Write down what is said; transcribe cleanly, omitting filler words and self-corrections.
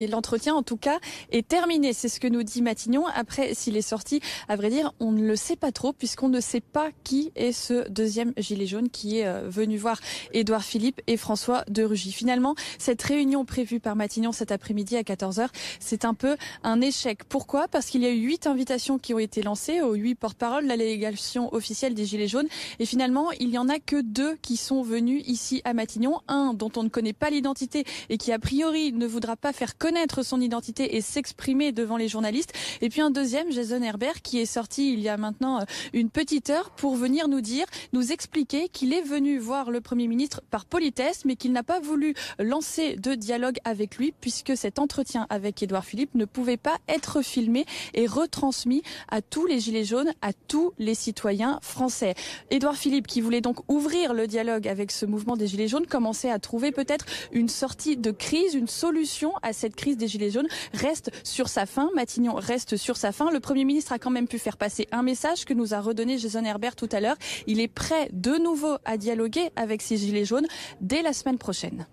Et l'entretien, en tout cas, est terminé. C'est ce que nous dit Matignon. Après, s'il est sorti, à vrai dire, on ne le sait pas trop, puisqu'on ne sait pas qui est ce deuxième gilet jaune qui est venu voir Édouard Philippe et François de Rugy. Finalement, cette réunion prévue par Matignon cet après-midi à 14h, c'est un peu un échec. Pourquoi? Parce qu'il y a eu 8 invitations qui ont été lancées aux 8 porte-paroles de la délégation officielle des Gilets jaunes. Et finalement, il n'y en a que 2 qui sont venus ici à Matignon. Un dont on ne connaît pas l'identité et qui, a priori, ne voudra pas faire connaître son identité et s'exprimer devant les journalistes. Et puis un deuxième, Jason Herbert, qui est sorti il y a maintenant une petite heure pour venir nous expliquer qu'il est venu voir le Premier ministre par politesse, mais qu'il n'a pas voulu lancer de dialogue avec lui, puisque cet entretien avec Édouard Philippe ne pouvait pas être filmé et retransmis à tous les Gilets jaunes, à tous les citoyens français. Édouard Philippe, qui voulait donc ouvrir le dialogue avec ce mouvement des Gilets jaunes, commençait à trouver peut-être une sortie de crise, une solution à cette crise des Gilets jaunes, reste sur sa faim. Matignon reste sur sa faim. Le Premier ministre a quand même pu faire passer un message que nous a redonné Jason Herbert tout à l'heure. Il est prêt de nouveau à dialoguer avec ces Gilets jaunes dès la semaine prochaine.